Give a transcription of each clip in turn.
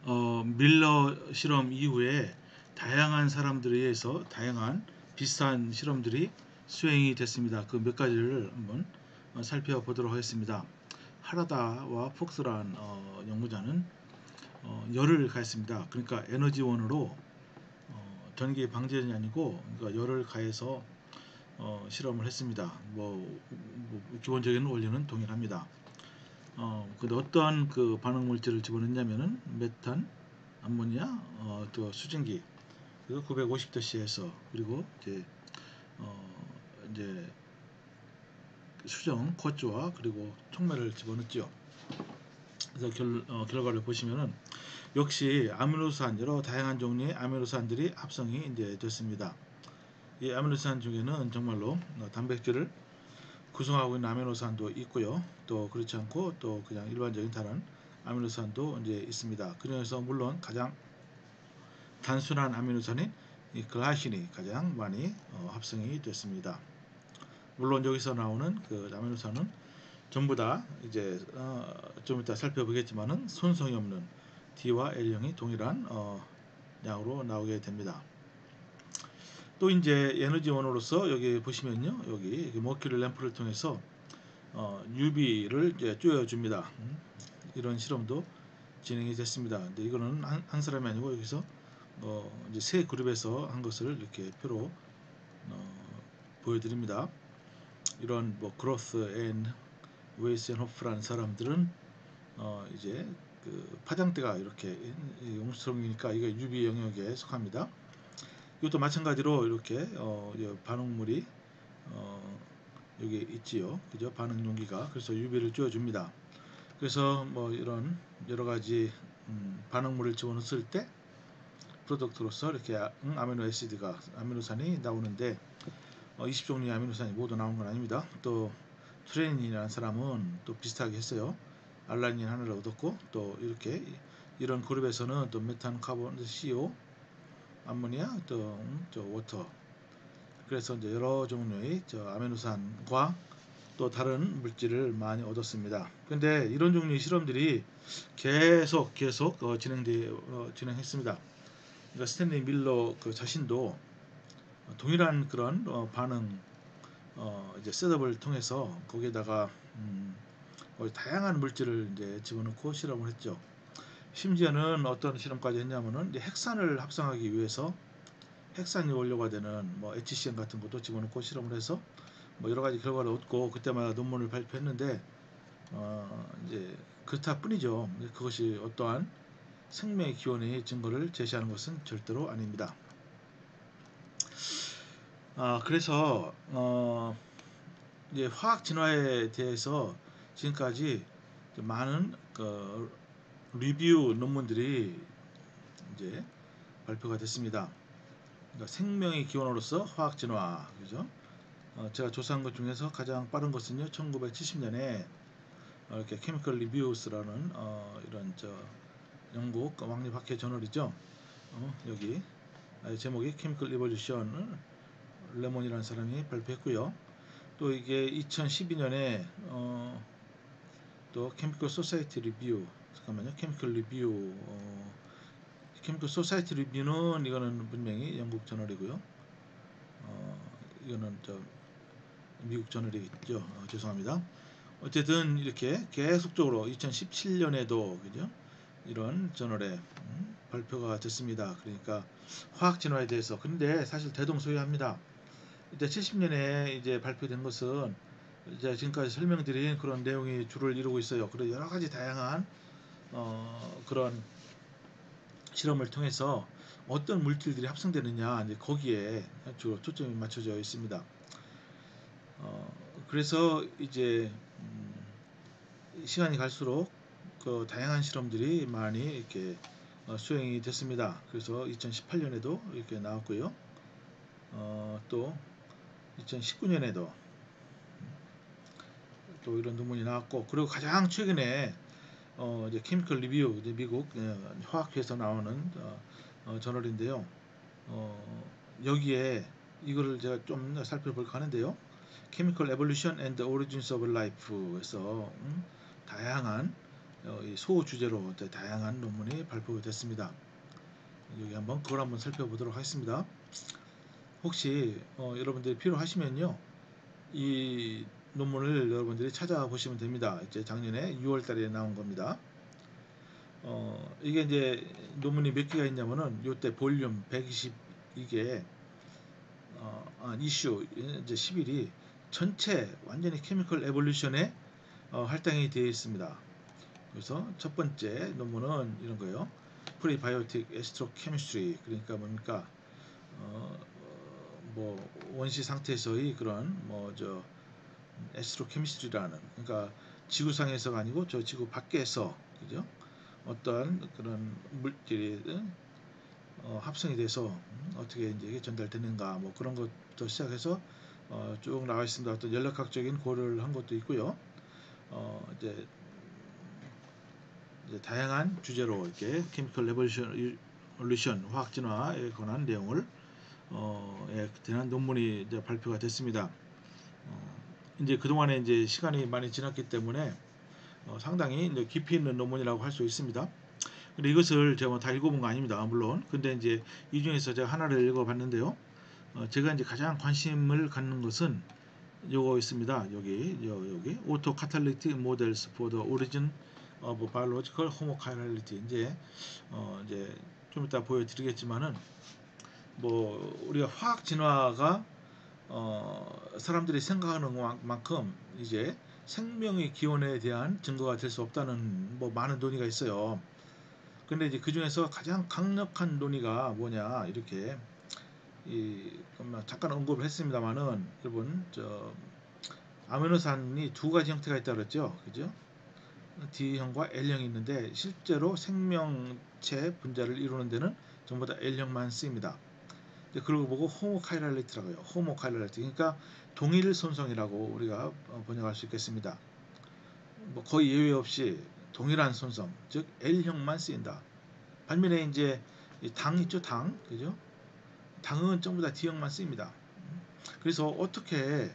밀러 실험 이후에 다양한 사람들에 의해서 다양한 비슷한 실험들이 수행이 됐습니다. 그 몇 가지를 한번 살펴보도록 하겠습니다. 하라다와 폭스란 연구자는 열을 가했습니다. 그러니까 에너지원으로 전기 방전이 아니고 그러니까 열을 가해서 실험을 했습니다. 기본적인 원리는 동일합니다. 근데 어떠한 그 반응 물질을 집어넣냐면은 메탄, 암모니아, 또 수증기, 그리고 950도씨에서 그리고 이제 수정, 쿼츠와 그리고 촉매를 집어넣죠. 그래서 결과를 보시면은 역시 아미노산 여러 다양한 종류의 아미노산들이 합성이 이제 됐습니다. 이 아미노산 중에는 정말로 단백질을 구성하고 있는 아미노산도 있고요. 또 그렇지 않고 또 그냥 일반적인 다른 아미노산도 이제 있습니다. 그중에서 물론 가장 단순한 아미노산인 이 글라이신이 가장 많이 합성이 됐습니다. 물론 여기서 나오는 그 아미노산은 전부 다 이제 좀 이따 살펴보겠지만은 손성이 없는 D와 L형이 동일한 양으로 나오게 됩니다. 또 이제 에너지원으로서 여기 보시면요, 여기 머큐리 램프를 통해서 UV를 이제 쪼여줍니다. 이런 실험도 진행이 됐습니다. 근데 이거는 한 사람이 아니고 여기서 이제 세 그룹에서 한 것을 이렇게 표로 보여드립니다. 이런 그로스 앤 웨이스 앤 호프라는 사람들은 이제 그 파장대가 이렇게 용수성이니까 이게 UV 영역에 속합니다. 이것도 마찬가지로 이렇게 반응물이 여기 있지요, 그죠? 반응 용기가. 그래서 UV를 쬐어줍니다. 그래서 이런 여러 가지 반응물을 집어넣었을 때 프로덕트로서 이렇게 아미노 애시드가 아미노산이 나오는데 20종류의 아미노산이 모두 나온 건 아닙니다. 또 트레인이라는 사람은 또 비슷하게 했어요. 알라닌 하나를 얻었고 또 이렇게 이런 그룹에서는 또 메탄, 카본, CO, 암모니아, 또 워터. 그래서 이제 여러 종류의 아미노산과 또 다른 물질을 많이 얻었습니다. 근데 이런 종류의 실험들이 계속 진행했습니다. 그러니까 스탠리 밀러 그 자신도 동일한 그런 반응 이제 셋업을 통해서 거기에다가 다양한 물질을 이제 집어넣고 실험을 했죠. 심지어는 어떤 실험까지 했냐면은 이제 핵산을 합성하기 위해서 핵산이 원료가 되는 HCN 같은 것도 집어넣고 실험을 해서 여러 가지 결과를 얻고 그때마다 논문을 발표했는데 이제 그렇다 뿐이죠. 그것이 어떠한 생명의 기원의 증거를 제시하는 것은 절대로 아닙니다. 그래서 이제 화학 진화에 대해서 지금까지 많은 그 리뷰 논문들이 이제 발표가 됐습니다. 그러니까 생명의 기원으로서 화학 진화, 그죠? 제가 조사한 것 중에서 가장 빠른 것은요, 1970년에 이렇게 케미컬 리뷰스라는 이런 영국 왕립학회 저널이죠. 여기 제목이 케미컬 리볼루션 레몬이라는 사람이 발표했고요. 또 이게 2012년에 또 케미컬 소사이티 리뷰, 잠깐만요, 케미컬 리뷰, 케미컬 소사이티 리뷰는 이거는 분명히 영국 저널이고요. 이거는 미국 저널이겠죠. 죄송합니다. 어쨌든 이렇게 계속적으로 2017년에도 그죠? 이런 저널에 발표가 됐습니다. 그러니까 화학 진화에 대해서. 근데 사실 대동소이합니다. 이제 70년에 이제 발표된 것은 이제 지금까지 설명드린 그런 내용이 주를 이루고 있어요. 그리고 여러 가지 다양한 그런 실험을 통해서 어떤 물질들이 합성되느냐, 이제 거기에 주로 초점이 맞춰져 있습니다. 그래서 이제 시간이 갈수록 그 다양한 실험들이 많이 이렇게 수행이 됐습니다. 그래서 2018년에도 이렇게 나왔고요. 또 2019년에도 또 이런 논문이 나왔고, 그리고 가장 최근에 이제 케미컬 리뷰, 이제 미국 화학회에서 나오는 저널인데요. 여기에 이거를 제가 좀 살펴볼까 하는데요. Chemical Evolution and the Origins of Life에서 다양한 이 소주제로 다양한 논문이 발표됐습니다. 여기 그걸 한번 살펴보도록 하겠습니다. 혹시 여러분들이 필요하시면요, 이 논문을 여러분들이 찾아보시면 됩니다. 이제 작년에 6월달에 나온 겁니다. 이게 이제 논문이 몇 개가 있냐면은 요때 볼륨 122개 이슈 이제 11이 전체 완전히 케미컬 에볼루션에 할당이 되어 있습니다. 그래서 첫 번째 논문은 이런 거예요. 프리바이오틱 에스트로케미스트리, 그러니까 뭡니까? 뭐 원시 상태에서의 그런 에스트로케미스트리라는, 그러니까 지구상에서가 아니고 저 지구 밖에서, 그죠? 어떤 그런 물질이 합성이 돼서 어떻게 이제 이게 전달되는가, 뭐 그런 것부터 시작해서 쭉 나와 있습니다. 어떤 연락학적인 고려를 한 것도 있고요. 이제 다양한 주제로 이렇게 케미컬 레볼루션 화학 진화에 관한 내용을 대한 논문이 이제 발표가 됐습니다. 이제 그동안에 이제 시간이 많이 지났기 때문에 상당히 이제 깊이 있는 논문이라고 할 수 있습니다. 근데 이것을 제가 다 읽어본 거 아닙니다. 물론. 근데 이제 이 중에서 제가 하나를 읽어봤는데요. 제가 이제 가장 관심을 갖는 것은 요거 있습니다. 여기 오토 카탈리틱 모델스 for the origin of biological homochirality. 이제 좀 이따 보여드리겠지만은 뭐 우리가 화학 진화가 사람들이 생각하는 만큼 이제 생명의 기원에 대한 증거가 될 수 없다는 뭐 많은 논의가 있어요. 근데 이제 그 중에서 가장 강력한 논의가 뭐냐, 이렇게 잠깐 언급을 했습니다만은, 여러분 아미노산이 두 가지 형태가 있다고 그랬죠, 그죠? D형과 L형이 있는데 실제로 생명체 분자를 이루는 데는 전부 다 L형만 쓰입니다. 그걸 보고 호모카이랄리티라고 해요. 호모카이랄리티, 그러니까 동일 손성이라고 우리가 번역할 수 있겠습니다. 뭐 거의 예외 없이 동일한 손성, 즉 L형만 쓰인다. 반면에 이제 당 있죠, 당, 그죠? 당은 전부 다 D형만 쓰입니다. 그래서 어떻게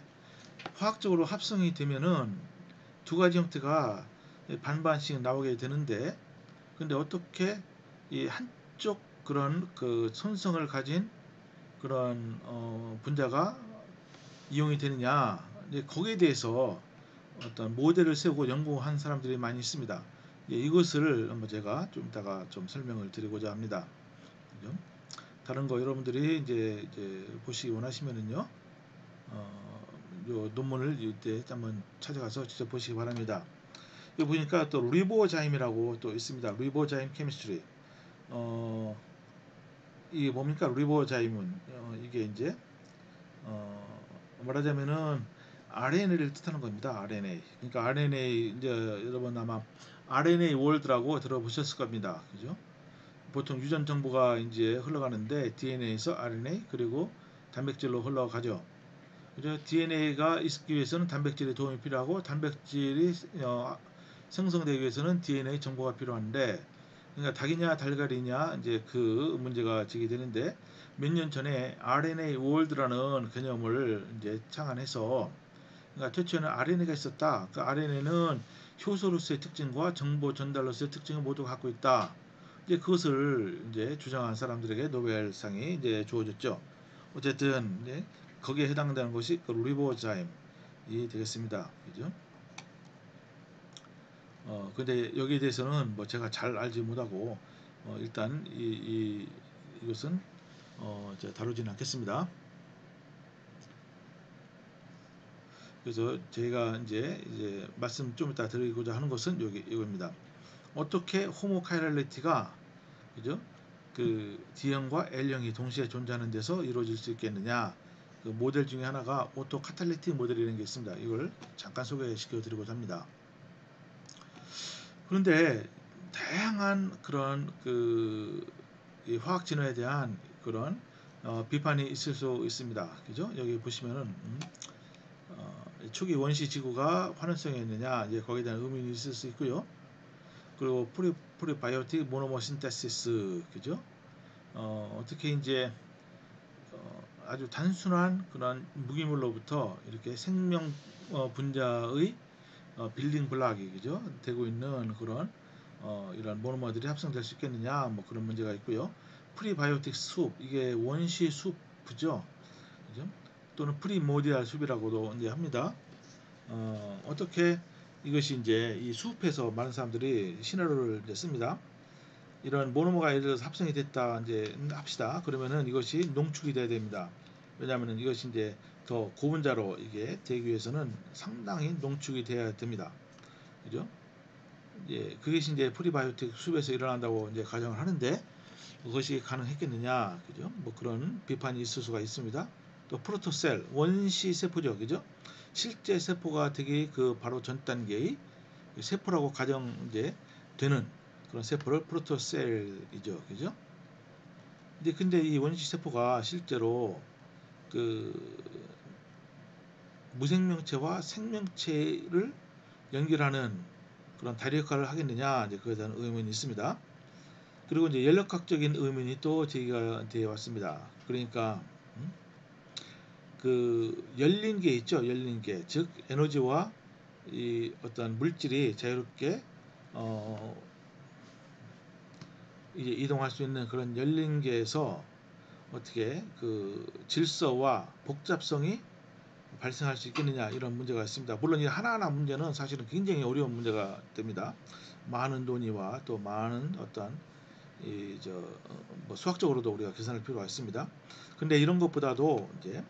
화학적으로 합성이 되면은 두 가지 형태가 반반씩 나오게 되는데, 근데 어떻게 이 한쪽 그런 그 손성을 가진 그런 분자가 이용이 되느냐, 이제 거기에 대해서 어떤 모델을 세우고 연구한 사람들이 많이 있습니다. 이것을 한번 제가 좀 이따가 좀 설명을 드리고자 합니다. 그죠? 다른 거 여러분들이 이제 보시기 원하시면은요, 요 논문을 이때 한번 찾아가서 직접 보시기 바랍니다. 여기 보니까 또 리보자임이라고 또 있습니다. 리보자임 케미스트리. 이게 뭡니까? 리보자임은 이게 이제 말하자면은 RNA를 뜻하는 겁니다. RNA. 그러니까 RNA, 이제 여러분 아마 RNA 월드라고 들어보셨을 겁니다. 그죠? 보통 유전 정보가 이제 흘러가는데 DNA에서 RNA, 그리고 단백질로 흘러가죠. 그죠? DNA가 있기 위해서는 단백질의 도움이 필요하고, 단백질이 생성되기 위해서는 DNA 정보가 필요한데, 그러니까 닭이냐 달걀이냐 이제 그 문제가 제기되는데, 몇 년 전에 RNA 월드라는 개념을 이제 창안해서, 그러니까 최초에는 RNA가 있었다. 그 RNA는 효소로서의 특징과 정보 전달로서의 특징을 모두 갖고 있다. 이제 그것을 이제 주장한 사람들에게 노벨상이 이제 주어졌죠. 어쨌든 이제 거기에 해당되는 것이 그 리보자임이 되겠습니다. 그죠? 근데 여기에 대해서는 뭐 제가 잘 알지 못하고 일단 이것은 제가 다루지는 않겠습니다. 그래서 제가 이제 말씀 좀 이따 드리고자 하는 것은 이겁니다. 어떻게 호모카이랄리티가, 그죠? 그 D형과 L형이 동시에 존재하는 데서 이루어질 수 있겠느냐? 그 모델 중에 하나가 오토 카탈리틱 모델이라는 게 있습니다. 이걸 잠깐 소개시켜 드리고자 합니다. 그런데 다양한 그런 화학 진화에 대한 그런 비판이 있을 수 있습니다. 그죠? 여기 보시면은 초기 원시 지구가 환원성이었느냐, 이제 거기에 대한 의문이 있을 수 있고요. 그리고 프리바이오틱 모노머 신테시스, 그죠? 어떻게 이제 아주 단순한 그런 무기물로부터 이렇게 생명 분자의 빌딩 블락이 그죠? 되고 있는 그런 이런 모노머들이 합성될 수 있겠느냐 뭐 그런 문제가 있고요. 프리바이오틱 숲 이게 원시 숲이죠. 그죠? 또는 프리모디알 숲이라고도 이제 합니다. 어떻게 이것이 이제 이 숲에서 많은 사람들이 시나리오를 이제 씁니다. 이런 모노머가 예를 들어서 합성이 됐다 이제 합시다. 그러면은 이것이 농축이 돼야 됩니다. 왜냐하면 이것이 이제 더 고분자로 이게 되기 위해서는 상당히 농축이 돼야 됩니다. 그죠? 예, 그것이 이제 프리바이오틱 숲에서 일어난다고 이제 가정을 하는데 그것이 가능했겠느냐, 그죠? 뭐 그런 비판이 있을 수가 있습니다. 또 프로토셀 원시 세포죠, 그죠? 실제 세포가 되기 그 바로 전 단계의 세포라고 가정 이제 되는 그런 세포를 프로토셀이죠, 그죠? 근데 이 원시 세포가 실제로 그 무생명체와 생명체를 연결하는 그런 다리 역할을 하겠느냐, 이제 그에 대한 의문이 있습니다. 그리고 이제 연력학적인 의문이 또 제기가 되어 왔습니다. 그러니까 그 열린 게 있죠, 열린 게, 즉 에너지와 이 어떤 물질이 자유롭게 이제 이동할 수 있는 그런 열린 게에서 어떻게 그 질서와 복잡성이 발생할 수 있겠느냐 이런 문제가 있습니다. 물론 이 하나하나 문제는 사실은 굉장히 어려운 문제가 됩니다. 많은 논의와 또 많은 어떤 뭐 수학적으로도 우리가 계산할 필요가 있습니다. 근데 이런 것보다도 이제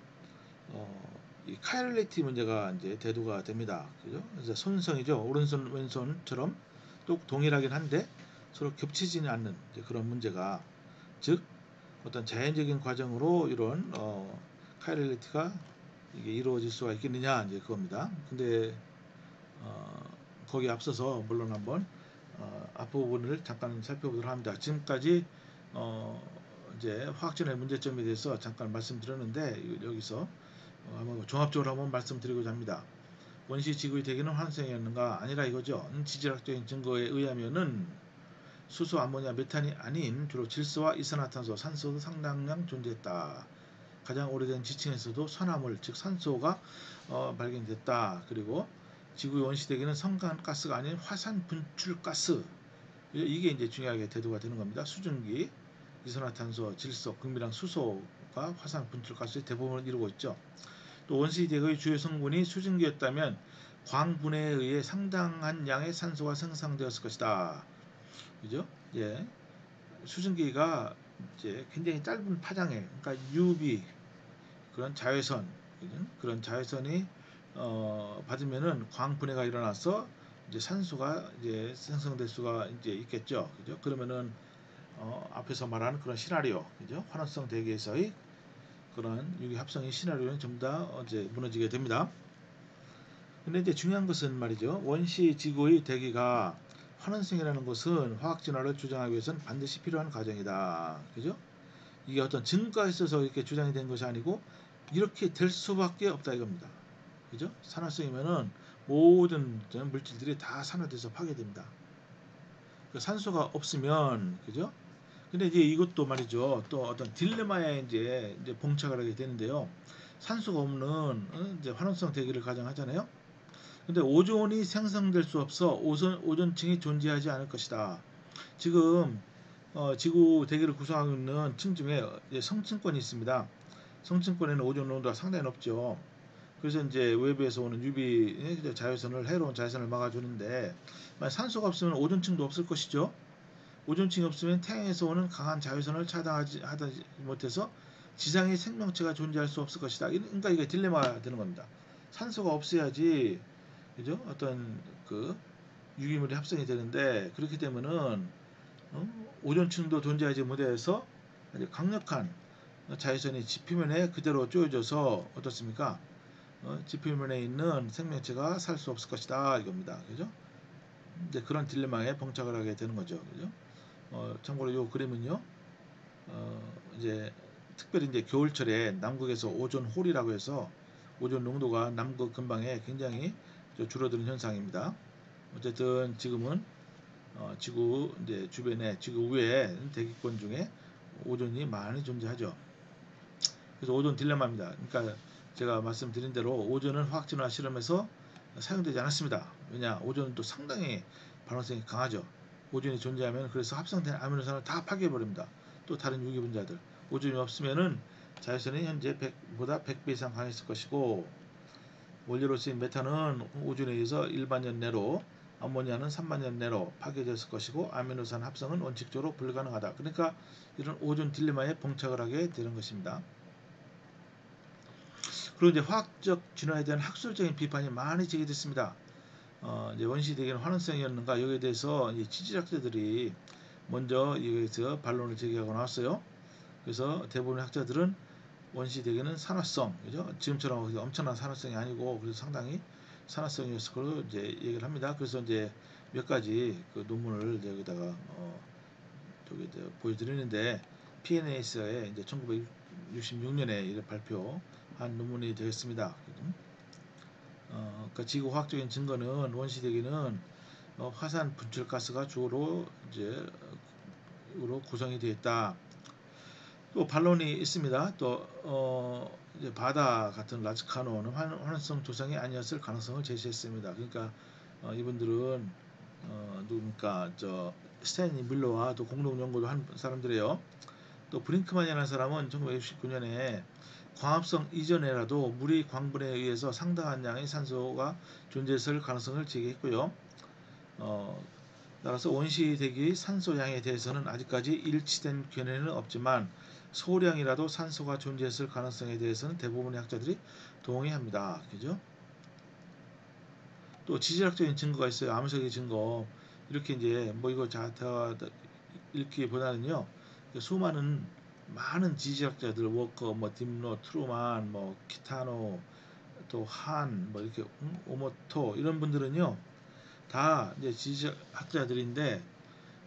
이 카일리티 문제가 이제 대두가 됩니다. 그죠? 그래서 손성이죠. 오른손 왼손처럼 또 동일하긴 한데 서로 겹치지는 않는 그런 문제가, 즉 어떤 자연적인 과정으로 이런 카일리티가 이게 이루어질 수가 있겠느냐 이제 그겁니다. 근데 거기에 앞서서 물론 한번 앞부분을 잠깐 살펴보도록 합니다. 지금까지 이제 화학전의 문제점에 대해서 잠깐 말씀드렸는데 여기서 한번 종합적으로 한번 말씀드리고자 합니다. 원시 지구의 대기는 환생이었는가? 아니라 이거죠. 지질학적인 증거에 의하면은 수소, 암모니아, 메탄이 아닌 주로 질소와 이산화탄소, 산소도 상당량 존재했다. 가장 오래된 지층에서도 산화물, 즉 산소가 발견됐다. 그리고 지구의 원시 대기는 성간가스가 아닌 화산 분출가스, 이게 이제 중요하게 대두가 되는 겁니다. 수증기, 이산화탄소, 질소, 금이랑 수소가 화산 분출가스의 대부분을 이루고 있죠. 또 원시 대기의 주요 성분이 수증기였다면 광분해에 의해 상당한 양의 산소가 생성되었을 것이다. 그죠? 예. 수증기가 이제 굉장히 짧은 파장에, 그러니까 UV 그런 자외선, 그런 자외선이 받으면은 광분해가 일어나서 이제 산소가 이제 생성될 수가 이제 있겠죠. 그죠? 그러면은 앞에서 말하는 그런 시나리오, 그죠? 환원성 대기에서의 그런 유기 합성의 시나리오는 전부 다 이제 무너지게 됩니다. 근데 이제 중요한 것은 말이죠. 원시 지구의 대기가 환원성이라는 것은 화학 진화를 주장하기 위해서는 반드시 필요한 과정이다. 그죠? 이게 어떤 증거가 있어서 이렇게 주장이 된 것이 아니고 이렇게 될 수밖에 없다 이겁니다. 그죠? 산화성이면은 모든 물질들이 다 산화돼서 파괴됩니다. 그 산소가 없으면, 그죠? 근데 이제 이것도 말이죠. 또 어떤 딜레마에 이제 봉착을 하게 되는데요. 산소가 없는 이제 환원성 대기를 가정하잖아요. 근데 오존이 생성될 수 없어 오존층이 존재하지 않을 것이다. 지금 지구 대기를 구성하고 있는 층 중에 성층권이 있습니다. 성층권에는 오존 농도가 상당히 높죠. 그래서 이제 외부에서 오는 UV 자외선을, 해로운 자외선을 막아주는데 산소가 없으면 오존층도 없을 것이죠. 오존층이 없으면 태양에서 오는 강한 자외선을 차단하지 못해서 지상에 생명체가 존재할 수 없을 것이다. 그러니까 이게 딜레마가 되는 겁니다. 산소가 없어야지, 그죠? 어떤 그 유기물이 합성이 되는데 그렇게 되면은 오존층도 존재하지 못해서 아주 강력한 자외선이 지표면에 그대로 쪼여져서 어떻습니까? 지표면에 있는 생명체가 살 수 없을 것이다 이겁니다. 그죠? 이제 그런 딜레마에 봉착을 하게 되는 거죠. 그죠? 참고로 이 그림은요. 이제 특별히 이제 겨울철에 남극에서 오존 홀이라고 해서 오존 농도가 남극 근방에 굉장히 줄어드는 현상입니다. 어쨌든 지금은 지구 이제 주변에, 지구 위에 대기권 중에 오존이 많이 존재하죠. 그래서 오존 딜레마입니다. 그러니까 제가 말씀드린 대로 오존은 화학 진화 실험에서 사용되지 않았습니다. 왜냐, 오존은 또 상당히 반응성이 강하죠. 오존이 존재하면 그래서 합성된 아미노산을 다 파괴해버립니다. 또 다른 유기분자들. 오존이 없으면은 자외선이 현재 100보다 100배 이상 강했을 것이고, 원료로 쓰인 메탄은 오존에 의해서 1만 년 내로, 암모니아는 3만 년 내로 파괴됐을 것이고, 아미노산 합성은 원칙적으로 불가능하다. 그러니까 이런 오존 딜레마에 봉착을 하게 되는 것입니다. 그리고 이제 화학적 진화에 대한 학술적인 비판이 많이 제기됐습니다. 이제 원시대기는 환원성이었는가, 여기에 대해서 지질학자들이 먼저 여기서 반론을 제기하고 나왔어요. 그래서 대부분의 학자들은 원시대기는 산화성, 그죠? 지금처럼 엄청난 산화성이 아니고 그래서 상당히 산화성이었을 걸로 이제 얘기를 합니다. 그래서 이제 몇 가지 그 논문을 여기다가 저기 보여드리는데, PNAS에 이제 1966년에 이를 발표한 논문이 되겠습니다. 그러니까 지구화학적인 증거는 원시대기는 화산 분출가스가 주로 이제 구성이 되어 있다. 또 반론이 있습니다. 또 이제 바다 같은 라츠카노는 환원성 조성이 아니었을 가능성을 제시했습니다. 그러니까 이분들은 누굽니까, 저 스탠리 밀러와 또 공동 연구도 한 사람들이에요. 또 브링크만이라는 사람은 1969년에 광합성 이전에라도 물이 광분에 의해서 상당한 양의 산소가 존재했을 가능성을 제기했고요. 따라서 원시대기의 산소량에 대해서는 아직까지 일치된 견해는 없지만 소량이라도 산소가 존재했을 가능성에 대해서는 대부분의 학자들이 동의합니다. 그죠? 또 지질학적인 증거가 있어요. 암석의 증거. 이렇게 이제 뭐 이거 다 읽기보다는요, 수많은 많은 지질학자들, 워커, 뭐 딥로, 트루만, 뭐 키타노, 또 한, 뭐 이렇게 오모토 이런 분들은요 다 이제 지질학자들인데,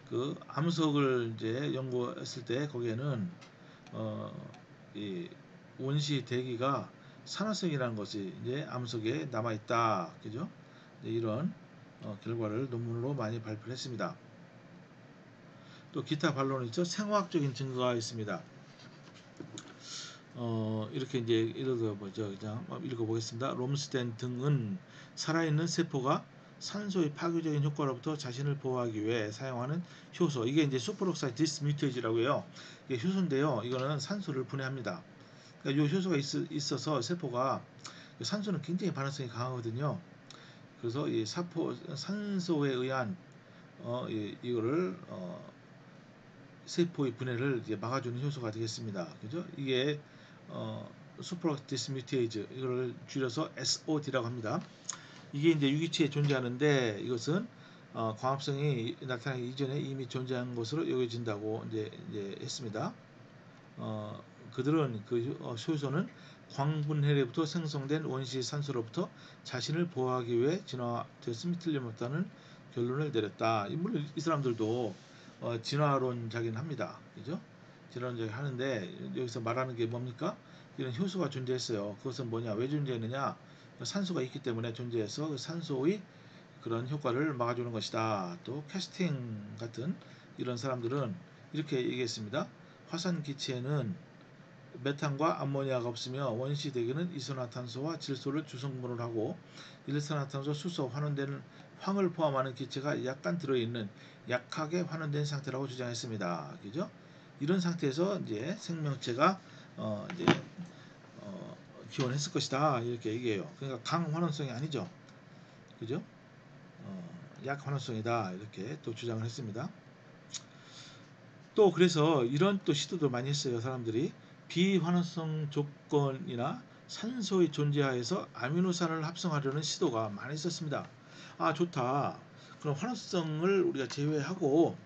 그 암석을 이제 연구했을 때 거기에는 이 원시 대기가 산화성이라는 것이 이제 암석에 남아 있다, 그죠? 이런 결과를 논문으로 많이 발표했습니다. 또 기타 반론이 있죠. 생화학적인 증거가 있습니다. 이렇게 이제 이렇게 뭐죠, 그냥 읽어보겠습니다. 롬스덴 등은 살아있는 세포가 산소의 파괴적인 효과로부터 자신을 보호하기 위해 사용하는 효소, 이게 이제 수퍼록사이드 디스뮤테이지라고 해요. 이게 효소인데요, 이거는 산소를 분해합니다. 그러니까 이 효소가 있어서 세포가, 산소는 굉장히 반응성이 강하거든요. 그래서 이 산소에 의한 이거를 세포의 분해를 이제 막아주는 효소가 되겠습니다. 그죠? 이게 수퍼디스뮤테이즈, 이걸 줄여서 SOD라고 합니다. 이게 이제 유기체에 존재하는데, 이것은 광합성이 나타나기 이전에 이미 존재한 것으로 여겨진다고 이제 했습니다. 그들은 그 효소는 광분해로부터 생성된 원시 산소로부터 자신을 보호하기 위해 진화되었음이 틀림없다는 결론을 내렸다. 물론 이 사람들도 진화론자긴 합니다. 그죠? 진화론자긴 하는데, 여기서 말하는 게 뭡니까? 이런 효소가 존재했어요. 그것은 뭐냐? 왜 존재했느냐? 산소가 있기 때문에 존재해서 그 산소의 그런 효과를 막아주는 것이다. 또 캐스팅 같은 이런 사람들은 이렇게 얘기했습니다. 화산 기체에는 메탄과 암모니아가 없으며 원시대기는 이산화탄소와 질소를 주성분을 하고 일산화탄소, 수소, 환원되는 황을 포함하는 기체가 약간 들어있는 약하게 환원된 상태라고 주장했습니다. 그죠? 이런 상태에서 이제 생명체가 이제 기원했을 것이다, 이렇게 얘기해요. 그러니까 강환원성이 아니죠. 그죠? 약환원성이다, 이렇게 또 주장을 했습니다. 또 그래서 이런 또 시도도 많이 했어요. 사람들이 비환원성 조건이나 산소의 존재하에서 아미노산을 합성하려는 시도가 많이 있었습니다. 아, 좋다. 그럼 환원성을 우리가 제외하고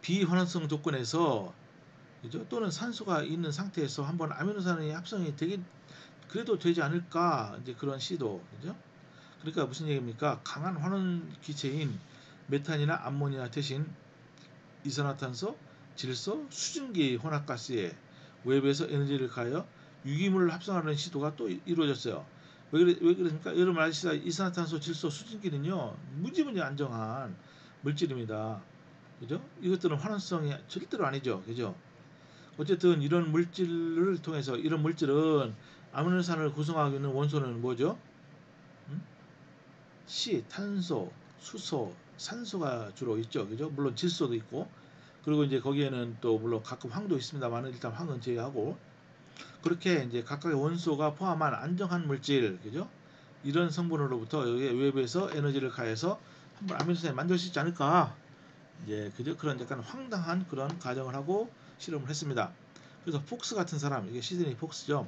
비환원성 조건에서, 그죠? 또는 산소가 있는 상태에서 한번 아미노산의 합성이 되게 그래도 되지 않을까, 이제 그런 시도, 그죠? 그러니까 무슨 얘기입니까? 강한 환원 기체인 메탄이나 암모니아 대신 이산화탄소, 질소, 수증기 혼합가스에 외부에서 에너지를 가하여 유기물을 합성하는 시도가 또 이루어졌어요. 왜 그러니까 여러분 아시다시피 이산화탄소, 질소, 수증기는요 무지무지 안정한 물질입니다. 그죠? 이것들은 환원성이 절대로 아니죠. 그죠? 어쨌든 이런 물질을 통해서, 이런 물질은 아미노산을 구성하고 있는 원소는 뭐죠? C 탄소, 수소, 산소가 주로 있죠. 그죠? 물론 질소도 있고. 그리고 이제 거기에는 또 물론 가끔 황도 있습니다만 일단 황은 제외하고 그렇게 이제 각각의 원소가 포함한 안정한 물질, 그죠? 이런 성분으로부터 여기에 외부에서 에너지를 가해서 한번 아미노산을 만들 수 있지 않을까? 이제 그죠? 그런 약간 황당한 그런 가정을 하고 실험을 했습니다. 그래서 폭스 같은 사람, 이게 시드니 폭스죠.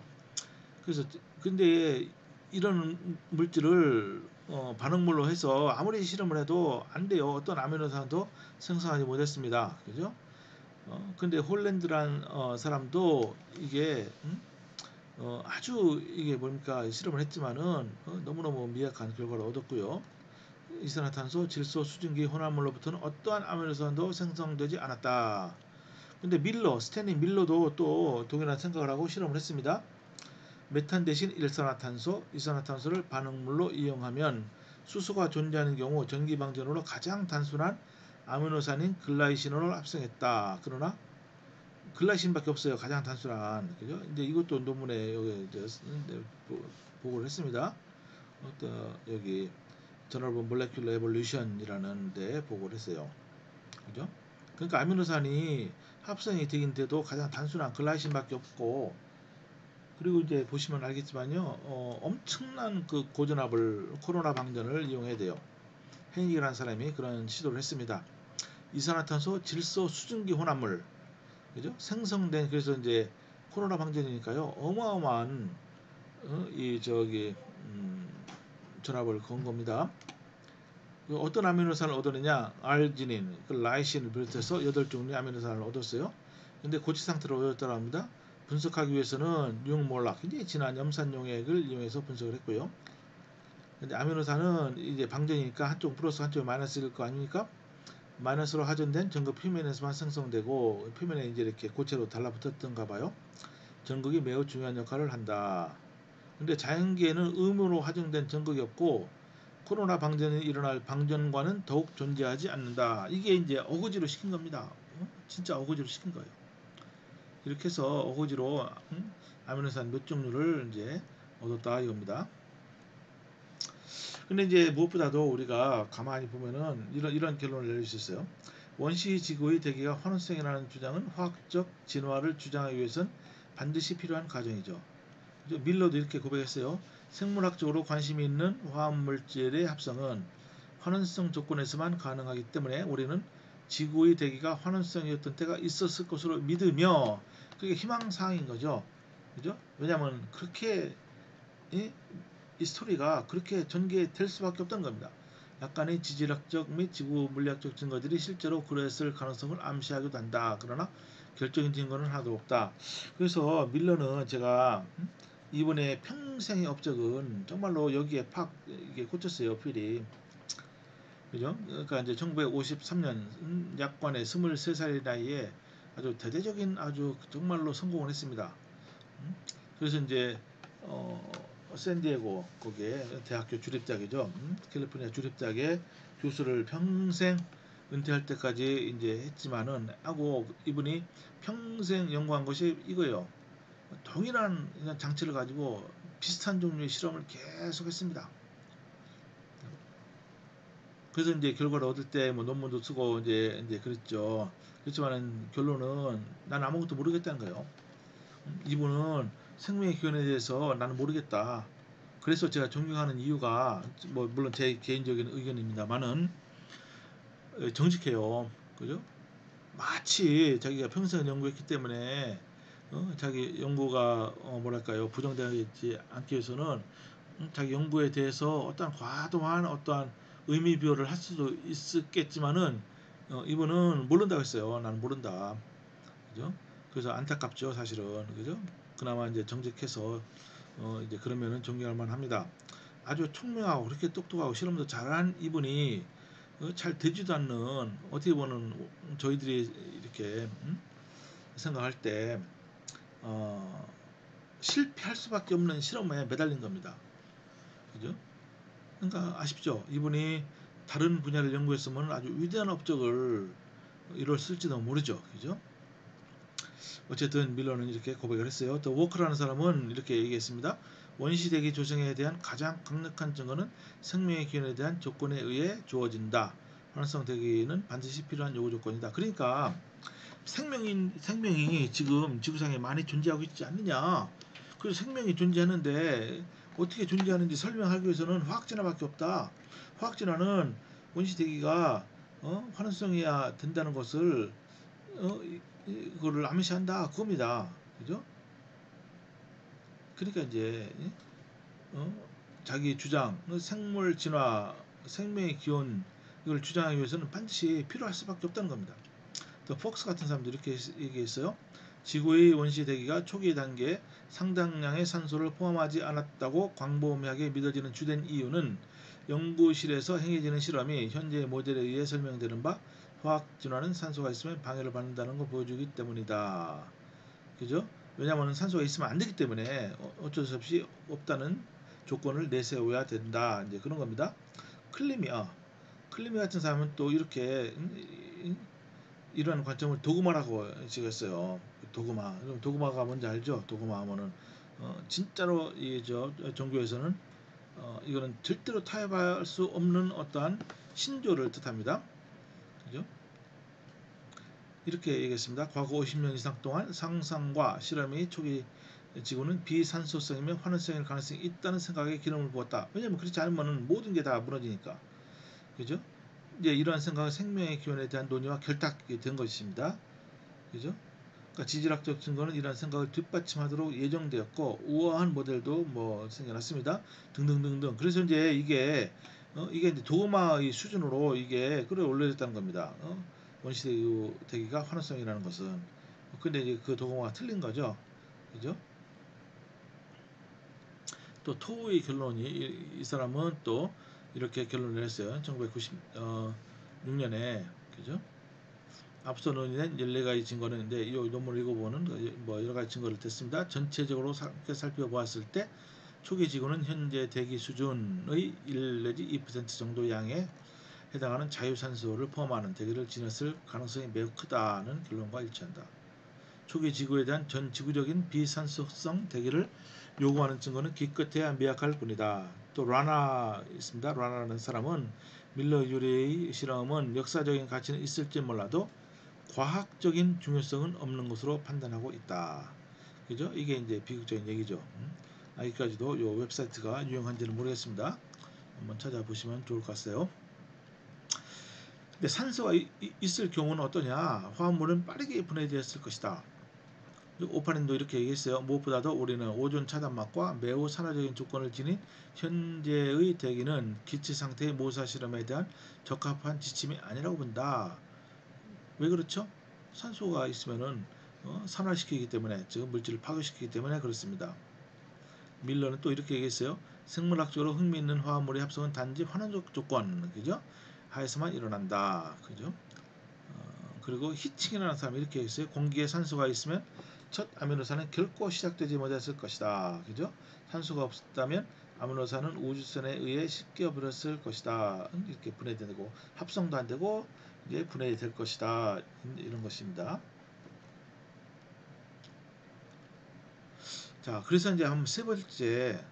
그래서 근데 이런 물질을 반응물로 해서 아무리 실험을 해도 안 돼요. 어떤 아미노산도 생성하지 못했습니다. 그죠? 근데 홀랜드란 사람도 이게 아주 이게 뭡니까 실험을 했지만은 너무너무 미약한 결과를 얻었고요. 이산화탄소, 질소, 수증기 혼합물로부터는 어떠한 아미노산도 생성되지 않았다. 근데 스탠리 밀러도 또 동일한 생각을 하고 실험을 했습니다. 메탄 대신 일산화탄소, 이산화탄소를 반응물로 이용하면 수소가 존재하는 경우 전기방전으로 가장 단순한 아미노산인 글라이신을 합성했다. 그러나 글라이신밖에 없어요. 가장 단순한. 그죠? 이제 이것도 논문에 여기 보고를 했습니다. 여기 저널 오브 몰레큘러 에볼루션이라는 데 보고를 했어요. 그죠? 그러니까 아미노산이 합성이 되긴 돼도 가장 단순한 글라이신밖에 없고 그리고 이제 보시면 알겠지만요. 엄청난 그 고전압을 코로나 방전을 이용해야 돼요. 헤니기라는 사람이 그런 시도를 했습니다. 이산화탄소, 질소, 수증기 혼합물 그죠? 생성된 그래서 이제 코로나 방전이니까요. 어마어마한 이 저기 전압을 건 겁니다. 어떤 아미노산을 얻었느냐? 알지닌, 라이신을 비롯해서 8종류의 아미노산을 얻었어요. 근데 고체 상태로 얻었다고 합니다. 분석하기 위해서는 6몰락, 굉장히 진한 염산용액을 이용해서 분석을 했고요. 근데 아미노산은 이제 방전이니까 한쪽 플러스 한쪽 마이너스일 거 아닙니까? 마이너스로 하전된 전극 표면에서만 생성되고 표면에 이제 이렇게 고체로 달라붙었던가 봐요. 전극이 매우 중요한 역할을 한다. 근데 자연계에는 음으로 하정된 전극이 없고 코로나 방전이 일어날 방전과는 더욱 존재하지 않는다. 이게 이제 어거지로 시킨 겁니다. 진짜 어거지로 시킨 거예요. 이렇게 해서 어거지로 아미노산 몇 종류를 이제 얻었다 이겁니다. 근데 이제 무엇보다도 우리가 가만히 보면은 이런 결론을 내릴 수 있어요. 원시 지구의 대기가 환원성이라는 주장은 화학적 진화를 주장하기 위해선 반드시 필요한 과정이죠. 밀러도 이렇게 고백했어요. 생물학적으로 관심이 있는 화합물질의 합성은 환원성 조건에서만 가능하기 때문에 우리는 지구의 대기가 환원성이었던 때가 있었을 것으로 믿으며 그게 희망사항인 거죠. 그죠? 왜냐하면 그렇게 이 스토리가 그렇게 전개될 수밖에 없던 겁니다. 약간의 지질학적 및 지구 물리학적 증거들이 실제로 그랬을 가능성을 암시하기도 한다. 그러나 결정적인 증거는 하나도 없다. 그래서 밀러는 제가 이번에 평생의 업적은 정말로 여기에 팍 이게 꽂혔어요. 필이. 그죠? 그러니까 이제 1953년 약관의 23살의 나이에 아주 대대적인 아주 정말로 성공을 했습니다. 그래서 이제 샌디에고 거기에 대학교 주립대학이죠. 캘리포니아 주립대학의 교수를 평생 은퇴할 때까지 이제 했지만은 하고 이분이 평생 연구한 것이 이거예요. 동일한 장치를 가지고 비슷한 종류의 실험을 계속했습니다. 그래서 이제 결과를 얻을 때 뭐 논문도 쓰고 이제 그랬죠. 그렇지만은 결론은 난 아무것도 모르겠다는 거예요. 이분은 생명의 기원에 대해서 나는 모르겠다. 그래서 제가 존경하는 이유가 뭐 물론 제 개인적인 의견입니다만은 정직해요. 그죠? 마치 자기가 평생 연구했기 때문에 자기 연구가 뭐랄까요 부정되지 않기 위해서는 자기 연구에 대해서 어떠한 과도한 어떠한 의미 비호를 할 수도 있었겠지만은 이분은 모른다고 했어요. 나는 모른다. 그죠? 그래서 안타깝죠, 사실은. 그죠? 그나마 이제 정직해서 이제 그러면은 존경할 만합니다. 아주 총명하고 그렇게 똑똑하고 실험도 잘한 이분이 잘 되지도 않는 어떻게 보면 저희들이 이렇게 생각할 때 어, 실패할 수밖에 없는 실험에 매달린 겁니다. 그죠? 그러니까 아쉽죠. 이분이 다른 분야를 연구했으면 아주 위대한 업적을 이뤘을지도 모르죠. 그죠? 어쨌든 밀러는 이렇게 고백을 했어요. 또 워커라는 사람은 이렇게 얘기했습니다. 원시대기 조성에 대한 가장 강력한 증거는 생명의 기원에 대한 조건에 의해 주어진다. 환원성 대기는 반드시 필요한 요구 조건이다. 그러니까 생명이 지금 지구상에 많이 존재하고 있지 않느냐. 그래서 생명이 존재하는데 어떻게 존재하는지 설명하기 위해서는 화학진화밖에 없다. 화학진화는 원시대기가 환원성이야 된다는 것을 그거를 암시한다. 그겁니다. 그죠? 그러니까 이제 자기 주장, 생물 진화, 생명의 기원 이걸 주장하기 위해서는 반드시 필요할 수밖에 없다는 겁니다. 또 폭스 같은 사람도 이렇게 얘기했어요. 지구의 원시 대기가 초기 단계에 상당량의 산소를 포함하지 않았다고 광범위하게 믿어지는 주된 이유는 연구실에서 행해지는 실험이 현재의 모델에 의해 설명되는 바 화학 진화는 산소가 있으면 방해를 받는다는 걸 보여주기 때문이다. 그죠? 왜냐하면 산소가 있으면 안 되기 때문에 어쩔 수 없이 없다는 조건을 내세워야 된다. 이제 그런 겁니다. 클리미 같은 사람은 또 이렇게 이런 관점을 도그마라고 찍었어요. 도그마. 도그마가 뭔지 알죠? 도그마 하면은 진짜로 이저 종교에서는 이거는 절대로 타협할 수 없는 어떠한 신조를 뜻합니다. 그죠? 이렇게 얘기했습니다. 과거 50년 이상 동안 상상과 실험의 초기 지구는 비산소성이며 환원성일 가능성이 있다는 생각에 기름을 부었다. 왜냐하면 그렇지 않으면 모든 게 다 무너지니까. 그죠? 이제 이러한 생각은 생명의 기원에 대한 논의와 결탁이 된 것입니다. 그죠? 그러니까 지질학적 증거는 이러한 생각을 뒷받침하도록 예정되었고 우아한 모델도 뭐 생겨났습니다. 등등등등. 그래서 이제 이게 이제 도마의 수준으로 이게 끌어올려졌다는 겁니다. 원시대기가 환원성이라는 것은. 근데 이제 그 도마가 틀린 거죠. 그죠? 또 토우의 결론이 이 사람은 또 이렇게 결론을 했어요. 1996년에 그죠? 앞서 논의된 14가지 증거는 있는데 이 논문을 읽어보는 뭐 여러 가지 증거를 댔습니다. 전체적으로 살펴보았을 때 초기 지구는 현재 대기 수준의 1 내지 2% 정도 양에 해당하는 자유산소를 포함하는 대기를 지났을 가능성이 매우 크다는 결론과 일치한다. 초기 지구에 대한 전 지구적인 비산소성 대기를 요구하는 증거는 기껏해야 미약할 뿐이다. 또 라나 있습니다. 라나라는 사람은 밀러 유래의 실험은 역사적인 가치는 있을지 몰라도 과학적인 중요성은 없는 것으로 판단하고 있다. 그죠? 이게 이제 비극적인 얘기죠. 아직까지도 이 웹사이트가 유용한지는 모르겠습니다. 한번 찾아보시면 좋을 것 같아요. 근데 산소가 있을 경우는 어떠냐? 화합물은 빠르게 분해되었을 것이다. 오파닌도 이렇게 얘기했어요. 무엇보다도 우리는 오존 차단막과 매우 산화적인 조건을 지닌 현재의 대기는 기체 상태의 모사 실험에 대한 적합한 지침이 아니라고 본다. 왜 그렇죠? 산소가 있으면은 산화시키기 때문에, 즉 물질을 파괴시키기 때문에 그렇습니다. 밀러는 또 이렇게 얘기했어요. 생물학적으로 흥미있는 화합물의 합성은 단지 환원적 조건, 그죠? 하에서만 일어난다, 그죠? 그리고 히칭이라는 사람이 이렇게 얘기했어요. 공기에 산소가 있으면 첫 아미노산은 결코 시작되지 못했을 것이다, 그죠? 산소가 없었다면 아미노산은 우주선에 의해 씻겨버렸을 것이다. 이렇게 분해되고 합성도 안 되고 이제 분해될 것이다. 이런 것입니다. 자, 그래서 이제 한번 세 번째,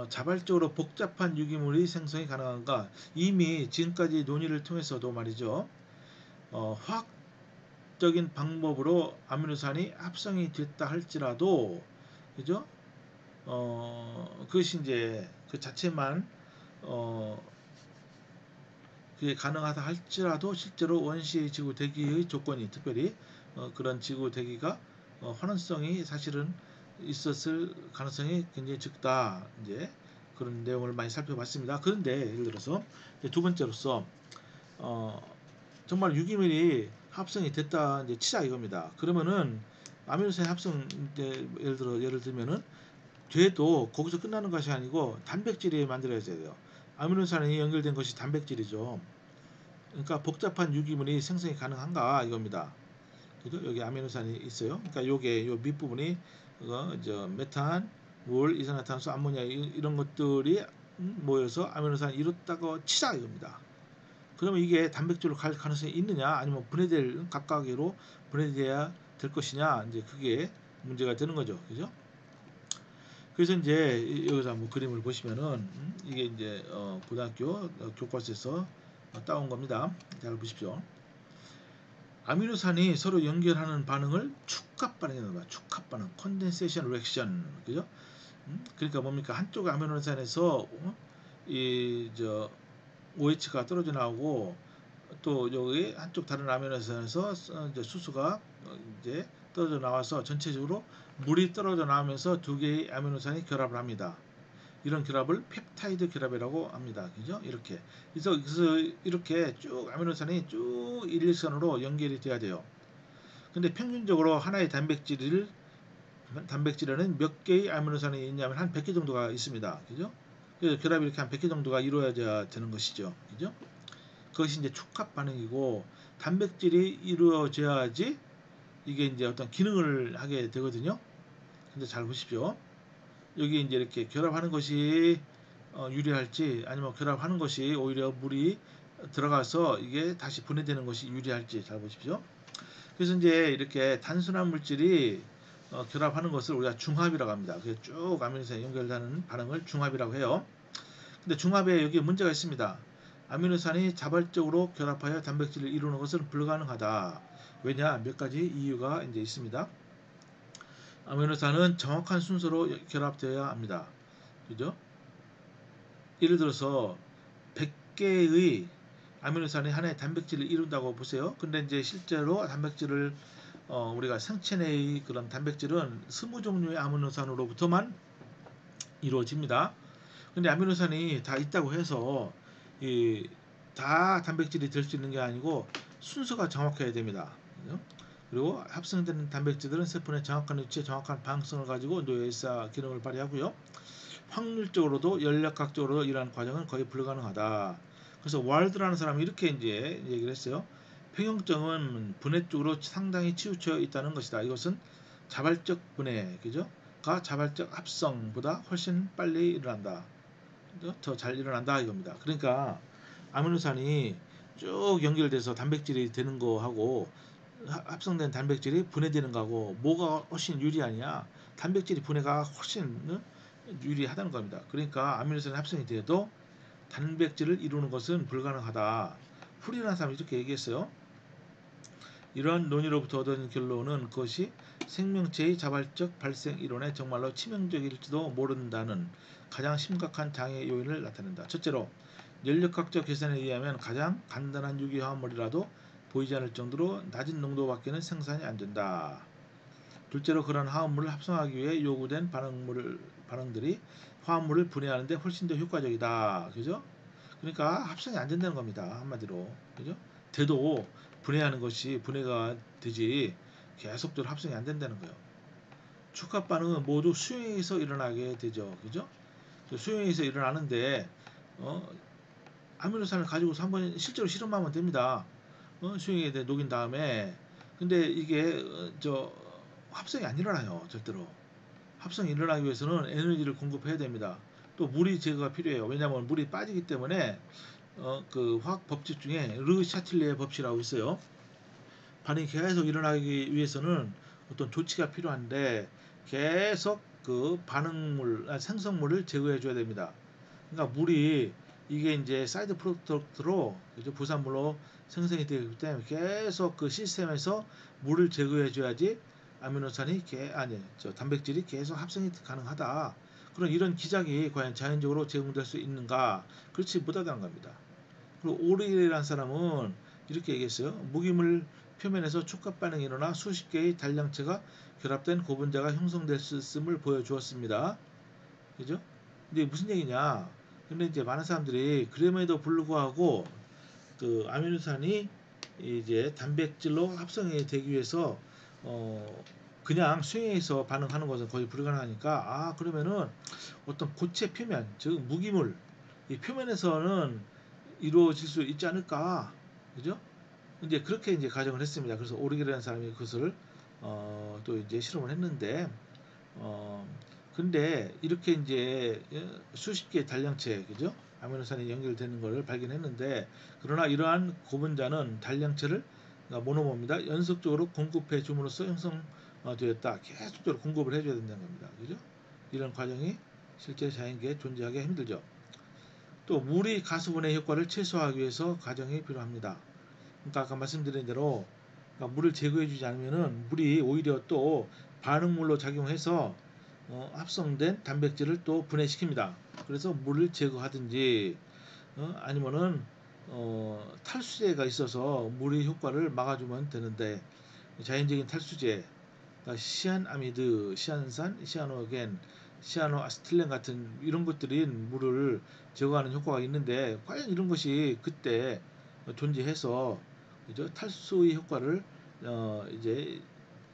자발적으로 복잡한 유기물의 생성이 가능한가? 이미 지금까지 논의를 통해서도 말이죠. 화학적인 방법으로 아미노산이 합성이 됐다 할지라도, 그죠? 그것이 이제 그 자체만 그게 가능하다 할지라도 실제로 원시 지구 대기의 조건이 특별히 그런 지구 대기가 환원성이 사실은 있었을 가능성이 굉장히 적다. 이제 그런 내용을 많이 살펴봤습니다. 그런데 예를 들어서 두 번째로서 정말 유기물이 합성이 됐다 이제 치자 이겁니다. 그러면은 아미노산의 합성 이제 예를 들면은 돼도 거기서 끝나는 것이 아니고 단백질이 만들어야 돼요. 아미노산이 연결된 것이 단백질이죠. 그러니까 복잡한 유기물이 생성이 가능한가 이겁니다. 그죠? 여기 아미노산이 있어요. 그러니까 요게 요 밑부분이 메탄, 물, 이산화탄소, 암모니아 이런 것들이 모여서 아미노산을 이뤘다고 치자 이겁니다. 그러면 이게 단백질로 갈 가능성이 있느냐 아니면 분해될 각각으로 분해돼야 될 것이냐 이제 그게 문제가 되는 거죠. 그죠? 그래서 이제 여기서 한번 그림을 보시면은 이게 이제 고등학교 교과서에서 따온 겁니다. 잘 보십시오. 아미노산이 서로 연결하는 반응을 축합 반응이라고 합니다. 축합 반응, 컨덴세이션 리액션, 그죠? 그러니까 뭡니까? 한쪽 아미노산에서 이저 OH가 떨어져 나오고 또 여기 한쪽 다른 아미노산에서 이제 수소가 이제 떨어져 나와서 전체적으로 물이 떨어져 나오면서 두 개의 아미노산이 결합을 합니다. 이런 결합을 펩타이드 결합이라고 합니다. 그죠? 이렇게. 그래서 이렇게 쭉 아미노산이 쭉 일직선으로 연결이 돼야 돼요. 근데 평균적으로 하나의 단백질에는 몇 개의 아미노산이 있냐면 한 100개 정도가 있습니다. 그죠? 그래서 결합이 이렇게 한 100개 정도가 이루어져야 되는 것이죠. 그죠? 그것이 이제 축합 반응이고 단백질이 이루어져야지 이게 이제 어떤 기능을 하게 되거든요. 근데 잘 보십시오. 여기 이제 이렇게 결합하는 것이 유리할지 아니면 결합하는 것이 오히려 물이 들어가서 이게 다시 분해되는 것이 유리할지 잘 보십시오. 그래서 이제 이렇게 단순한 물질이 결합하는 것을 우리가 중합이라고 합니다. 그래서 쭉 아미노산이 연결되는 반응을 중합이라고 해요. 근데 중합에 여기 문제가 있습니다. 아미노산이 자발적으로 결합하여 단백질을 이루는 것은 불가능하다. 왜냐? 몇 가지 이유가 이제 있습니다. 아미노산은 정확한 순서로 결합되어야 합니다. 그죠? 예를 들어서 100개의 아미노산이 하나의 단백질을 이룬다고 보세요. 근데 이제 실제로 단백질을 우리가 생체 내의 그런 단백질은 20종류의 아미노산으로부터만 이루어집니다. 근데 아미노산이 다 있다고 해서 다 단백질이 될 수 있는 게 아니고 순서가 정확해야 됩니다. 그죠? 그리고 합성된 단백질들은 세포의 정확한 위치에 정확한 방향성을 가지고 노예사 기능을 발휘하고요. 확률적으로도 연력학적으로도 이러한 과정은 거의 불가능하다. 그래서 월드라는 사람이 이렇게 이제 얘기를 했어요. 평형점은 분해 쪽으로 상당히 치우쳐 있다는 것이다. 이것은 자발적 분해, 그죠? 가 자발적 합성보다 훨씬 빨리 일어난다. 더 잘 일어난다 이겁니다. 그러니까 아미노산이 쭉 연결돼서 단백질이 되는 거하고 합성된 단백질이 분해되는 거하고 뭐가 훨씬 유리하냐? 단백질이 분해가 훨씬 유리하다는 겁니다. 그러니까 아미노산이 합성이 돼도 단백질을 이루는 것은 불가능하다. 풀이라는 사람이 이렇게 얘기했어요. 이러한 논의로부터 얻은 결론은 그것이 생명체의 자발적 발생 이론에 정말로 치명적일지도 모른다는 가장 심각한 장애 요인을 나타낸다. 첫째로 연력학적 계산에 의하면 가장 간단한 유기화합물이라도 보이지 않을 정도로 낮은 농도밖에는 생산이 안 된다. 둘째로 그런 화합물을 합성하기 위해 요구된 반응들이 화합물을 분해하는데 훨씬 더 효과적이다. 그죠? 그러니까 합성이 안 된다는 겁니다. 한마디로. 그죠? 돼도 분해하는 것이 분해가 되지 계속적으로 합성이 안 된다는 거예요. 축합 반응은 모두 수용에서 일어나게 되죠. 그죠? 수용에서 일어나는데 아미노산을 가지고서 한번 실제로 실험하면 됩니다. 수용에 녹인 다음에 근데 이게 합성이 안 일어나요. 절대로. 합성이 일어나기 위해서는 에너지를 공급해야 됩니다. 또 물이 제거가 필요해요. 왜냐하면 물이 빠지기 때문에 그 화학 법칙 중에 르 샤틸리에 법칙이라고 있어요. 반응이 계속 일어나기 위해서는 어떤 조치가 필요한데 계속 그 생성물을 제거해 줘야 됩니다. 그러니까 물이 이게 이제 사이드 프로덕트로 부산물로 생성이 되기 때문에 계속 그 시스템에서 물을 제거해 줘야지 아미노산이 단백질이 계속 합성이 가능하다. 그런 이런 기작이 과연 자연적으로 제공될 수 있는가? 그렇지 못하다는 겁니다. 그리고 오리라는 사람은 이렇게 얘기했어요. 무기물 표면에서 촉각 반응이 일어나 수십 개의 단량체가 결합된 고분자가 형성될 수 있음을 보여주었습니다. 그죠? 근데 무슨 얘기냐? 근데 이제 많은 사람들이 그럼에도 불구하고 그 아미노산이 이제 단백질로 합성이 되기 위해서 그냥 수용해서 반응하는 것은 거의 불가능하니까 그러면은 어떤 고체 표면 즉 무기물 이 표면에서는 이루어질 수 있지 않을까, 그죠? 이제 그렇게 이제 가정을 했습니다. 그래서 오르기라는 사람이 그것을 또 이제 실험을 했는데 근데 이렇게 이제 수십 개의 단량체, 그죠? 아미노산이 연결되는 것을 발견했는데 그러나 이러한 고분자는 단량체를 모노머입니다. 연속적으로 공급해 줌으로써 형성되었다. 계속적으로 공급을 해줘야 된다는 겁니다. 그죠? 이런 과정이 실제 자연계에 존재하기 힘들죠. 또 물이 가수분해 효과를 최소화하기 위해서 과정이 필요합니다. 그러니까 아까 말씀드린 대로 그러니까 물을 제거해주지 않으면은 물이 오히려 또 반응물로 작용해서 합성된 단백질을 또 분해시킵니다. 그래서 물을 제거하든지 아니면은 탈수제가 있어서 물의 효과를 막아주면 되는데 자연적인 탈수제, 그러니까 시안아미드, 시안산, 시아노겐, 시아노아스틸렌 같은 이런 것들이 물을 제거하는 효과가 있는데 과연 이런 것이 그때 존재해서 그죠? 탈수의 효과를 이제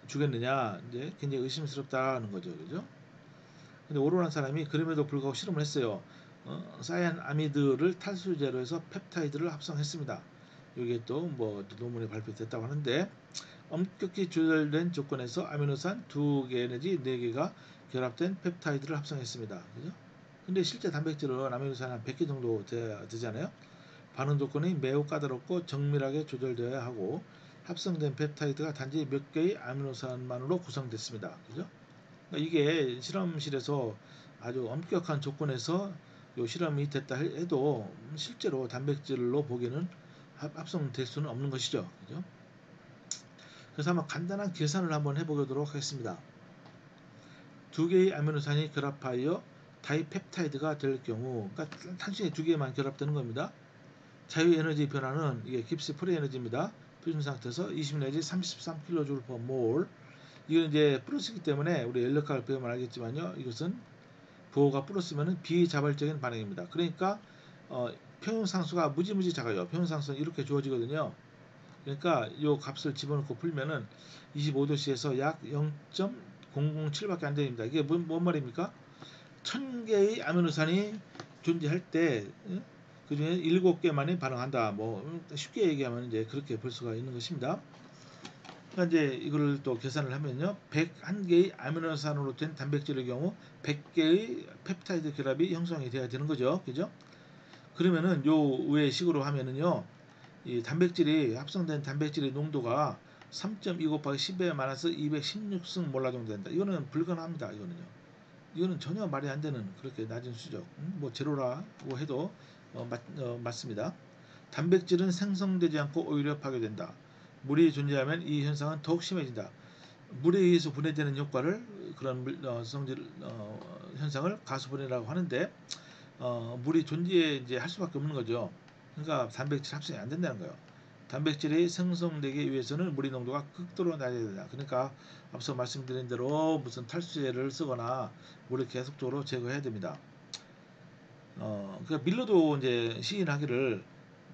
주겠느냐 이제 굉장히 의심스럽다는 거죠, 그죠? 근데 오로란 사람이 그럼에도 불구하고 실험을 했어요. 사이안아미드를 탈수제로 해서 펩타이드를 합성했습니다. 이게 또 뭐 논문에 발표됐다고 하는데 엄격히 조절된 조건에서 아미노산 2개 내지 4개가 결합된 펩타이드를 합성했습니다. 그죠? 근데 실제 단백질은 아미노산 한 100개 정도 되잖아요. 반응 조건이 매우 까다롭고 정밀하게 조절되어야 하고 합성된 펩타이드가 단지 몇 개의 아미노산만으로 구성됐습니다. 그죠? 그러니까 이게 실험실에서 아주 엄격한 조건에서 요 실험이 됐다 해도 실제로 단백질로 보기에는 합성될 수는 없는 것이죠. 그죠? 그래서 한번 간단한 계산을 한번 해보도록 하겠습니다. 두 개의 아미노산이 결합하여 다이펩타이드가 될 경우, 그러니까 단순히 두 개만 결합되는 겁니다. 자유 에너지 변화는 이게 깁스 프리 에너지입니다. 표준 상태에서 20 내지 33kJ/mol. 이건 이제 플러스이기 때문에 우리 연력학을 배우면 알겠지만요. 이것은 부호가 플러스면은 비자발적인 반응입니다. 그러니까 평형상수가 무지무지 작아요. 평형상수는 이렇게 주어지거든요. 그러니까 이 값을 집어넣고 풀면은 25도씨에서 약 0.007밖에 안 됩니다. 이게 뭔 말입니까? 1000개의 아미노산이 존재할 때 그 중에 7개만이 반응한다. 뭐 쉽게 얘기하면 이제 그렇게 볼 수가 있는 것입니다. 그러니까 이제 이거를 또 계산을 하면요. 101개의 아미노산으로 된 단백질의 경우 100개의 펩타이드 결합이 형성이 돼야 되는 거죠. 그죠? 그러면은 요 외 식으로 하면은요. 이 단백질이 합성된 단백질의 농도가 3.2 곱하기 10에 많아서 216승 몰라 정도 된다. 이거는 불가능합니다. 이거는 전혀 말이 안 되는 그렇게 낮은 수죠. 뭐 제로라고 해도 맞습니다. 단백질은 생성되지 않고 오히려 파괴된다. 물이 존재하면 이 현상은 더욱 심해진다. 물에 의해서 분해되는 효과를 그런 성질 현상을 가수분해라고 하는데 물이 존재 이제 할 수밖에 없는 거죠. 그러니까 단백질 합성이 안 된다는 거예요. 단백질이 생성되기 위해서는 물의 농도가 극도로 낮아야 된다. 그러니까 앞서 말씀드린 대로 무슨 탈수제를 쓰거나 물을 계속적으로 제거해야 됩니다. 그러니까 밀러도 이제 시인하기를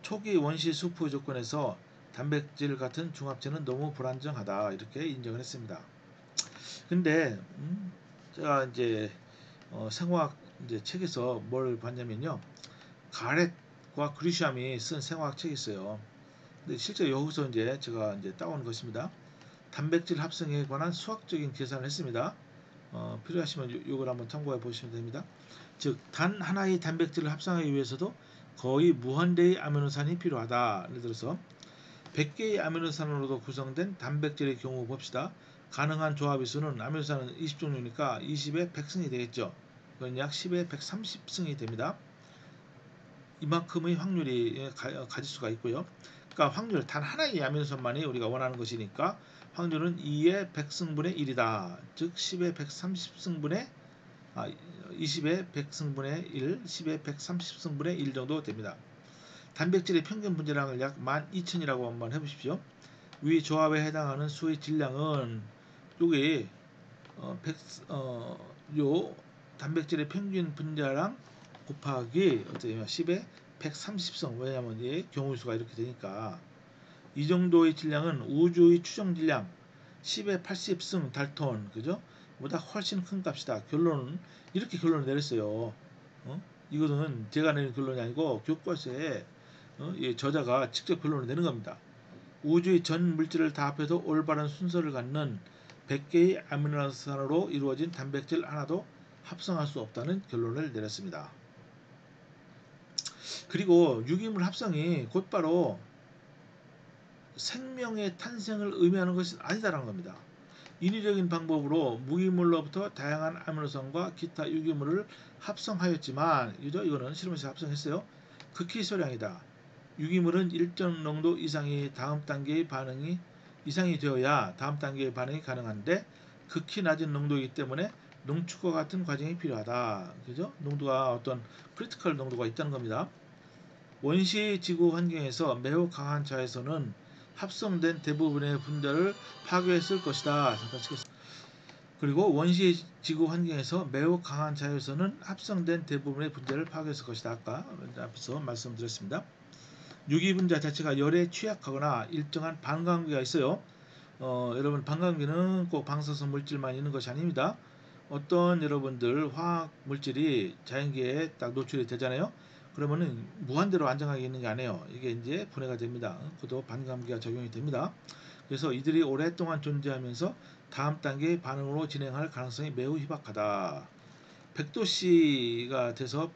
초기 원시 수프 조건에서 단백질 같은 중합체는 너무 불안정하다 이렇게 인정을 했습니다. 근데 제가 이제 생화학 이제 책에서 뭘 봤냐면요. 가렛과 그리샴이 쓴 생화학 책이 있어요. 근데 실제 여기서 이제 제가 이제 따온 것입니다. 단백질 합성에 관한 수학적인 계산을 했습니다. 필요하시면 이걸 한번 참고해 보시면 됩니다. 즉, 단 하나의 단백질을 합성하기 위해서도 거의 무한대의 아미노산이 필요하다. 예를 들어서 100개의 아미노산으로도 구성된 단백질의 경우 봅시다. 가능한 조합의 수는 아미노산은 20종류니까 20에 100승이 되겠죠. 그건 약 10에 130승이 됩니다. 이만큼의 확률이 가지수가 있고요. 그러니까 확률 단 하나의 아미노산만이 우리가 원하는 것이니까 확률은 2의 100승분의 1이다. 즉 10의 130승분의 20의 100승분의 1, 10의 130승분의 1 정도 됩니다. 단백질의 평균 분자량을 약 12,000이라고 한번 해보십시오. 위 조합에 해당하는 수의 질량은 여기 요 단백질의 평균 분자량 곱하기 어떻게 10의 130성 왜냐하면 얘 경우수가 이렇게 되니까 이 정도의 질량은 우주의 추정 질량 10의 80승 달톤 그죠? 보다 훨씬 큰 값이다. 결론은 이렇게 결론을 내렸어요. 이거는 제가 내린 결론이 아니고 교과서에 저자가 직접 결론을 내는 겁니다. 우주의 전 물질을 다 합해도 올바른 순서를 갖는 100개의 아미노산으로 이루어진 단백질 하나도 합성할 수 없다는 결론을 내렸습니다. 그리고 유기물 합성이 곧바로 생명의 탄생을 의미하는 것이 아니다라는 겁니다. 인위적인 방법으로 무기물로부터 다양한 아미노산과 기타 유기물을 합성하였지만, 그죠? 이거는 실험에서 합성했어요. 극히 소량이다. 유기물은 일정 농도 이상이 되어야 다음 단계의 반응이 가능한데, 극히 낮은 농도이기 때문에 농축과 같은 과정이 필요하다. 그죠? 농도가 어떤 크리티컬 농도가 있다는 겁니다. 원시 지구 환경에서 매우 강한 자에서는 합성된 대부분의 분자를 파괴했을 것이다. 잠깐 찍겠습니다. 그리고 원시 지구 환경에서 매우 강한 자에서는 합성된 대부분의 분자를 파괴했을 것이다. 아까 앞에서 말씀드렸습니다. 유기 분자 자체가 열에 취약하거나 일정한 반감기가 있어요. 여러분, 반감기는 꼭 방사성 물질만 있는 것이 아닙니다. 어떤 여러분들 화학 물질이 자연계에 딱 노출이 되잖아요. 그러면은 무한대로 안정하게 있는 게 아니에요. 이게 이제 분해가 됩니다. 그것도 반감기가 적용이 됩니다. 그래서 이들이 오랫동안 존재하면서 다음 단계의 반응으로 진행할 가능성이 매우 희박하다. 100도씨가 돼서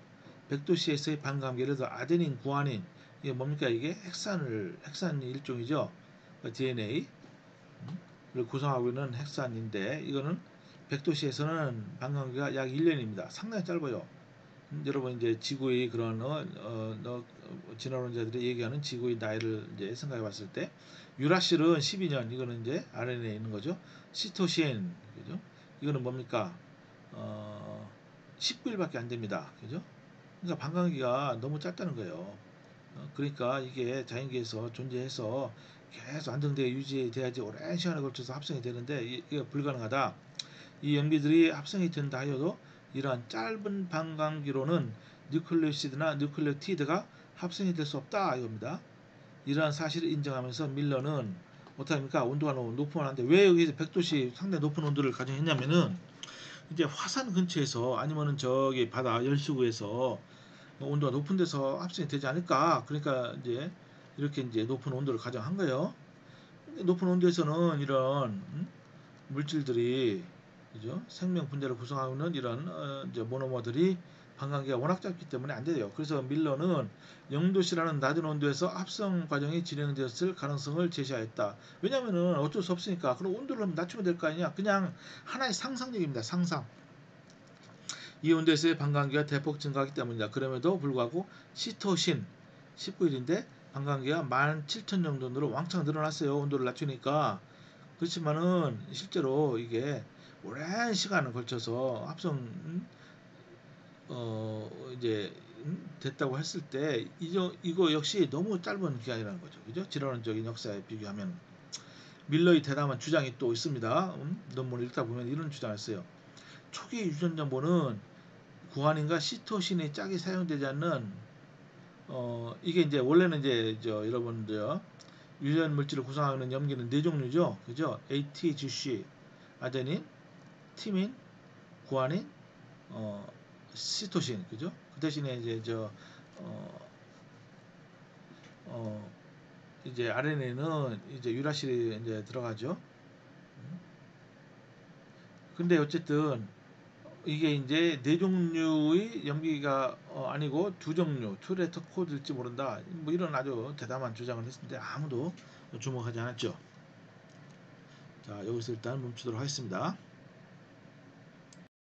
100도씨에서의 반감기, 예를 들어 아데닌, 구아닌, 이게 뭡니까? 이게 핵산 일종이죠. DNA를 구성하고 있는 핵산인데, 이거는 100도씨에서는 반감기가 약 1년입니다. 상당히 짧아요. 여러분, 이제 지구의 그런 진화론자들이 얘기하는 지구의 나이를 이제 생각해 봤을 때, 유라실은 12년, 이거는 이제 RNA에 있는 거죠. 시토신, 그죠? 이거는 뭡니까? 19일밖에 안 됩니다. 그죠? 그러니까 반감기가 너무 짧다는 거예요. 그러니까 이게 자연계에서 존재해서 계속 안정되게 유지돼야지 오랜 시간에 걸쳐서 합성이 되는데, 이게 불가능하다. 이 염기들이 합성이 된다 하여도 이러한 짧은 반감기로는 뉴클레오시드나 뉴클레오티드가 합성이 될 수 없다 이겁니다. 이러한 사실을 인정하면서 밀러는 어떻게 합니까? 온도가 너무 높으면 안 돼. 왜 여기 100도씨 상당히 높은 온도를 가정했냐면은, 이제 화산 근처에서 아니면은 저기 바다 열시구에서 온도가 높은 데서 합성이 되지 않을까. 그러니까 이제 이렇게 이제 높은 온도를 가정한 거예요. 높은 온도에서는 이런 물질들이, 그죠? 생명 분자를 구성하고 있는 이런 이제 모노머들이 반감기가 워낙 짧기 때문에 안 돼요. 그래서 밀러는 0도씨라는 낮은 온도에서 합성 과정이 진행되었을 가능성을 제시하였다. 왜냐면은 어쩔 수 없으니까. 그럼 온도를 낮추면 될 거 아니냐. 그냥 하나의 상상력입니다. 상상. 이 온도에서의 반감기가 대폭 증가하기 때문이다. 그럼에도 불구하고 시토신 19일인데 반감기가 17,000 정도로 왕창 늘어났어요. 온도를 낮추니까. 그렇지만은 실제로 이게 오랜 시간을 걸쳐서 합성 이제 됐다고 했을 때 이거 역시 너무 짧은 기간이라는 거죠. 그죠? 진화론적인 역사에 비교하면. 밀러의 대담한 주장이 또 있습니다. 논문을 읽다 보면 이런 주장을 했어요. 초기 유전정보는 구안인과 시토신의 짝이 사용되지 않는 이게 이제 원래는 이제 여러분들 유전 물질을 구성하는 염기는 네 종류죠. 그죠? ATGC, 아데닌, 티민, 구아닌, 시토신, 그죠? 그 대신에 이제 어, 어, 이제 RNA는 이제 유라실이 이제 들어가죠. 근데 어쨌든 이게 이제 네 종류의 염기가 아니고 두 종류, 투 레터 코드일지 모른다. 뭐 이런 아주 대담한 주장을 했는데 아무도 주목하지 않았죠. 자, 여기서 일단 멈추도록 하겠습니다.